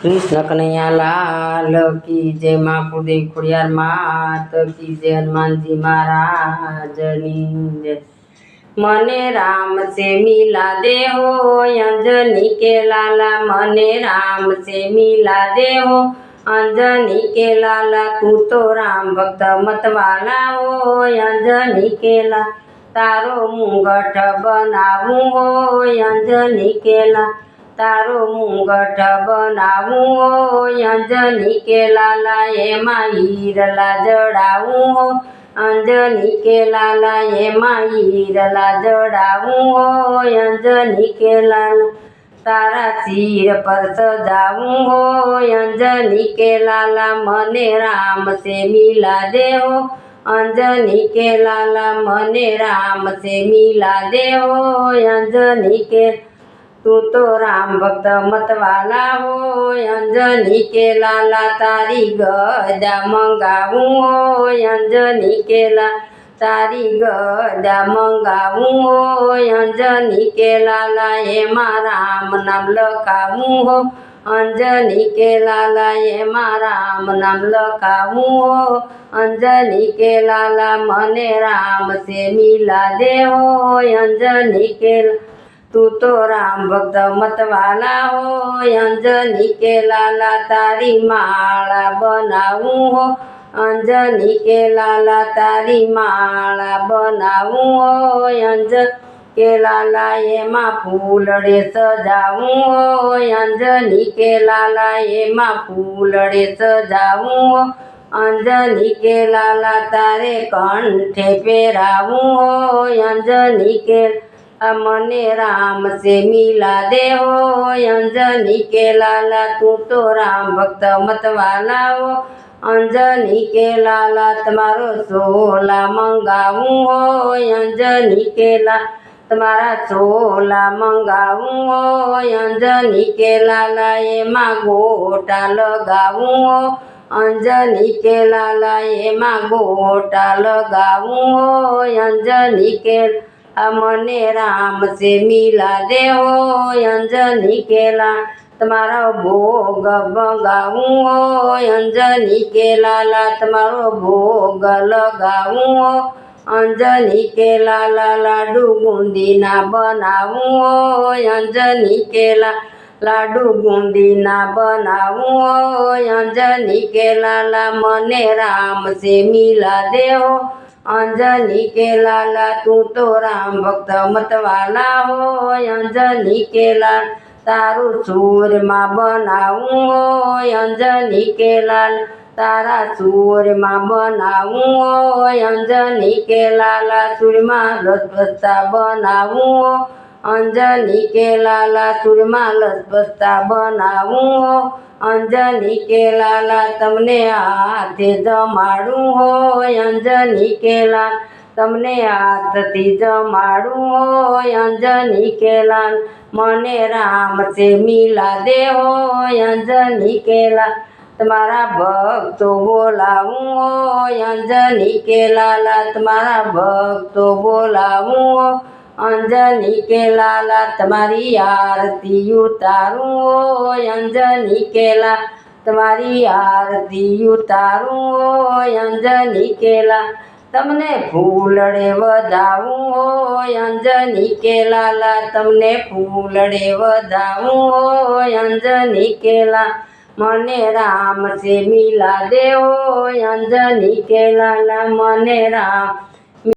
कृष्ण कन्हैया लाल की जय। माँ कुलदेवी खुड़ियार मात की जय। हनुमान जी महाराज जय। मने राम से मिला दे हो अंजनी के लाला। मने राम से मिला दे हो अंजनी के लाला। तू तो राम भक्त मत वाला हो अंजनी के ला। तारो मुंगठ बनाऊं हो अंजनी के ला। तारो मुंगठ बनाऊं हो अंजनी के लाला। ये हीरला जड़ाऊं हो अंजनी के लाला। ये हीरला जड़ाऊं हो अंजनी के लाला। तारा सिर पर सजाऊं हो अंजनी के लाला। मने राम से मिला दे हो अंजनी के लाला। मने राम से मिला दे हो अंजनी के। तू तो राम भक्त मत वाला हो अंजनी के लाला। तारी गदा मंगाऊं हो अंजनी के ला। तारी गदा मंगाऊं हो अंजनी के लाला। ये राम नाम लखाऊं हो अंजनी के लाला। ये राम नाम लखाऊं हो अंजनी के लाला। मने राम से मिला दे हो अंजनी के ला। तू तो राम भक्त मत वाला हो अंजनी के लाला। तारी माला बनाऊं हो अंजनी के लाला। तारी माला बनाऊं हो अंजनी के लाला। ये फूलड़े सजाऊं हो अंजनी के लाला। ये फूलड़े सजाऊं हो अंजनी के लाला। तारे कंठे पेराऊं हो अंजनी के। मने राम से मिला दे हो अंजनी के लाला। तू तो राम भक्त मत वाला हो अंजनी के लाला। तुम्हारो सोला मंगाऊं हो अंजनी के लाला। तुम्हारा सोला मंगाऊं हो अंजनी के लाला। ये गोटा लगाऊं हो अंजनी के लाला। ये गोटा लगाऊं हो अंजनी के। मने राम से मिला दे हो अंजनी के ला। तुम्हारा भोग मंगाऊं हो अंजनी के लाला। तुम्हारो भोग लगाऊं हो अंजनी के लाला। लाडू बूंदी ना बनाऊं हो अंजनी के ला। लाडू बूंदी ना बनाऊं हो अंजनी के लाला। मने राम से मिला दे हो अंजनी के लाला। तू तो राम भक्त मत वाला हो अंजनी के लाल। तारू सूरमा बनाऊं हो अंजनी के लाल। तारा सूरमा बनाऊं हो अंजनी के लाला। सूरमा लसबस्ता बनाऊं हो अंजनी के लाला। सूरमा लसबस्ता बनाऊं हो अंजनी के लाला। तमने हाथे जमाड़ूं हो अंजनी के लाल। तमने हाथથી जमाड़ूं हो अंजनी के लाल। मने राम से मिला दे हो अंजनी के लाल। तुम्हारा भक्त बोलाऊं हो अंजनी के लाला। तुम्हारा भक्त बोलाऊं हो अंजनी के लाला। तुम्हारी आरती उतारूं हो अंजनी के ला। तुम्हारी आरती उतारूं हो अंजनी के ला। तमने फूलड़े वधाऊं हो अंजनी के लाला। तमने फूलड़े वधाऊं हो अंजनी के ला। मने राम से मिला दे हो अंजनी के लाला। मने राम